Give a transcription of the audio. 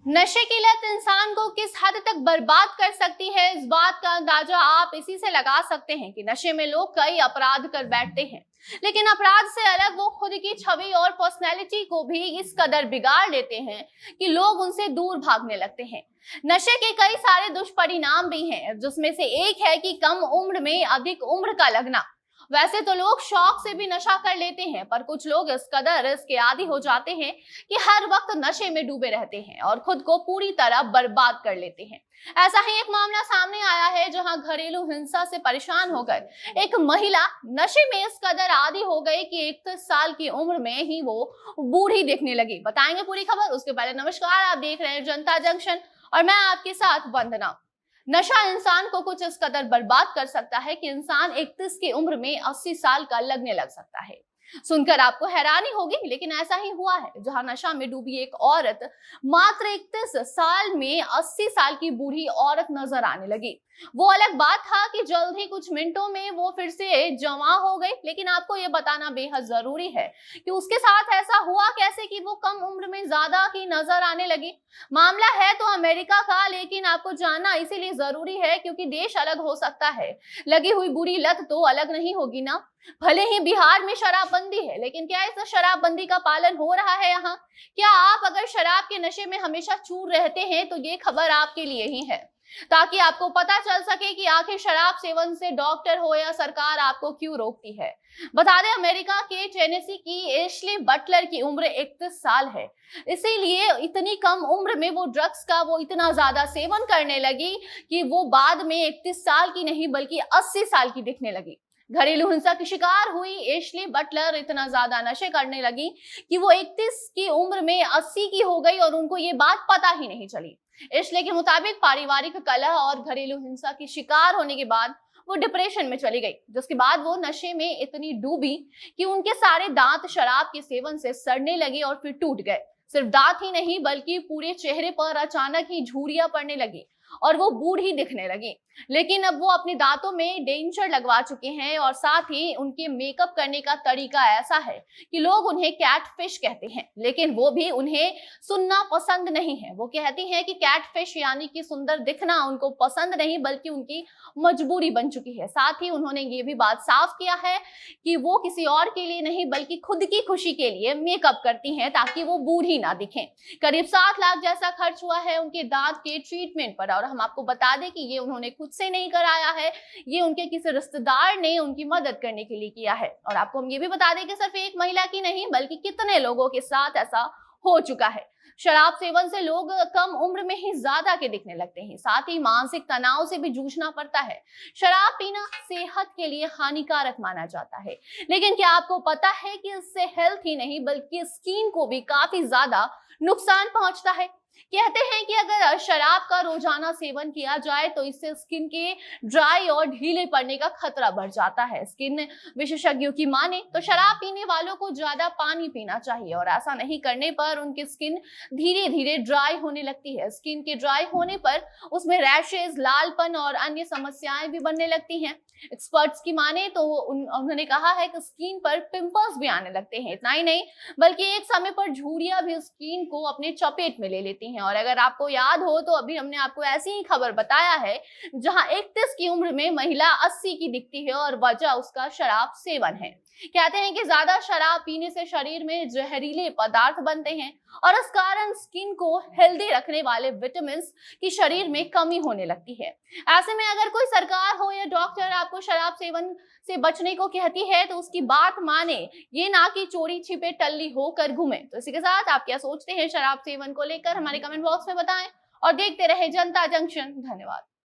नशे की लत इंसान को किस हद तक बर्बाद कर सकती है, इस बात का अंदाजा आप इसी से लगा सकते हैं कि नशे में लोग कई अपराध कर बैठते हैं, लेकिन अपराध से अलग वो खुद की छवि और पर्सनैलिटी को भी इस कदर बिगाड़ लेते हैं कि लोग उनसे दूर भागने लगते हैं। नशे के कई सारे दुष्परिणाम भी हैं, जिसमें से एक है कि कम उम्र में अधिक उम्र का लगना। वैसे तो लोग शौक से भी नशा कर लेते हैं, पर कुछ लोग इस कदर इसके आदी हो जाते हैं कि हर वक्त नशे में डूबे रहते हैं और खुद को पूरी तरह बर्बाद कर लेते हैं। ऐसा ही एक मामला सामने आया है, जहां घरेलू हिंसा से परेशान होकर एक महिला नशे में इस कदर आदी हो गई कि 31 साल की उम्र में ही वो बूढ़ी दिखने लगी। बताएंगे पूरी खबर, उसके पहले नमस्कार, आप देख रहे हैं जनता जंक्शन और मैं आपके साथ वंदना। नशा इंसान को कुछ इस कदर बर्बाद कर सकता है कि इंसान 31 की उम्र में 80 साल का लगने लग सकता है। सुनकर आपको हैरानी होगी, लेकिन ऐसा ही हुआ है, जहां नशा में डूबी एक औरत मात्र 31 साल में 80 साल की बूढ़ी औरत नजर आने लगी। वो अलग बात था कि जल्द ही कुछ मिनटों में वो फिर से जवां हो गई, लेकिन आपको ये बताना बेहद जरूरी है कि उसके साथ ऐसा हुआ कैसे कि वो कम उम्र में ज्यादा की नजर आने लगी। मामला है तो अमेरिका का, लेकिन आपको जानना इसीलिए जरूरी है क्योंकि देश अलग हो सकता है, लगी हुई बुरी लत तो अलग नहीं होगी ना। भले ही बिहार में शराबबंदी है, लेकिन क्या इस शराबबंदी का पालन हो रहा है यहाँ? क्या आप अगर शराब के नशे में हमेशा चूर रहते हैं तो ये खबर आपके लिए ही है, ताकि आपको पता चल सके कि आखिर शराब सेवन से डॉक्टर हो या सरकार आपको क्यों रोकती है। बता दें, अमेरिका के टेनेसी की एशली बटलर की उम्र 31 साल है, इसीलिए इतनी कम उम्र में वो ड्रग्स का वो इतना ज्यादा सेवन करने लगी कि वो बाद में 31 साल की नहीं बल्कि 80 साल की दिखने लगी। घरेलू हिंसा की शिकार हुई एशली बटलर इतना ज्यादा नशे करने लगी कि वो 31 की उम्र में 80 की हो गई और उनको ये बात पता ही नहीं चली। एशली के मुताबिक पारिवारिक कलह और घरेलू हिंसा की शिकार होने के बाद वो डिप्रेशन में चली गई, जिसके बाद वो नशे में इतनी डूबी कि उनके सारे दांत शराब के सेवन से सड़ने लगे और फिर टूट गए। सिर्फ दांत ही नहीं बल्कि पूरे चेहरे पर अचानक ही झुर्रियां पड़ने लगी और वो बूढ़ी दिखने लगी। लेकिन अब वो अपने दांतों में डेंचर लगवा चुके हैं और साथ ही उनके मेकअप करने का तरीका ऐसा है कि लोग उन्हें कैटफिश कहते हैं, लेकिन वो भी उन्हें सुनना पसंद नहीं है। वो कहती हैं कि कैटफिश यानी कि सुंदर दिखना उनको पसंद नहीं बल्कि उनकी मजबूरी बन चुकी है। साथ ही उन्होंने ये भी बात साफ किया है कि वो किसी और के लिए नहीं बल्कि खुद की खुशी के लिए मेकअप करती हैं ताकि वो बूढ़ी ना दिखें। करीब 7 लाख जैसा खर्च हुआ है उनके दांत के ट्रीटमेंट पर, और हम आपको बता दें कि ये उन्होंने खुद से नहीं कराया है, ये उनके किसी रिश्तेदार ने उनकी मदद करने के लिए किया है। और आपको हम ये भी बता दें कि सिर्फ एक महिला की नहीं बल्कि कितने लोगों के साथ ऐसा हो चुका है। शराब सेवन से लोग कम उम्र में ही ज्यादा के दिखने लगते हैं, साथ ही मानसिक तनाव से भी जूझना पड़ता है। शराब पीना सेहत के लिए हानिकारक माना जाता है, लेकिन क्या आपको पता है कि इससे हेल्थ ही नहीं बल्कि स्किन को भी काफी ज्यादा नुकसान पहुंचता है। कहते हैं कि अगर शराब का रोजाना सेवन किया जाए तो इससे स्किन के ड्राई और ढीले पड़ने का खतरा बढ़ जाता है। स्किन विशेषज्ञों की माने तो शराब पीने वालों को ज्यादा पानी पीना चाहिए और ऐसा नहीं करने पर उनकी स्किन धीरे धीरे ड्राई होने लगती है। स्किन के ड्राई होने पर उसमें रैशेज, लालपन और अन्य समस्याएं भी बनने लगती हैं। एक्सपर्ट्स की माने तो उन्होंने कहा है कि स्किन पर पिंपल्स भी आने लगते हैं। इतना ही नहीं बल्कि एक समय पर झुर्रियां भी स्किन को अपने चपेट में ले लेती हैं। और अगर आपको याद हो तो अभी हमने आपको ऐसी ही खबर बताया है जहां 31 की उम्र में महिला 80 की दिखती है और वजह उसका शराब सेवन है। कहते हैं कि ज्यादा शराब पीने से शरीर में जहरीले पदार्थ बनते हैं और इस कारण स्किन को हेल्दी रखने वाले विटामिन की शरीर में कमी होने लगती है। ऐसे में अगर कोई सरकार हो या डॉक्टर आपको शराब सेवन से बचने को कहती है तो उसकी बात माने, ये ना कि चोरी छिपे टल्ली होकर घूमे। तो इसी के साथ आप क्या सोचते हैं शराब सेवन को लेकर, हमारे कमेंट बॉक्स में बताएं और देखते रहे जनता जंक्शन। धन्यवाद।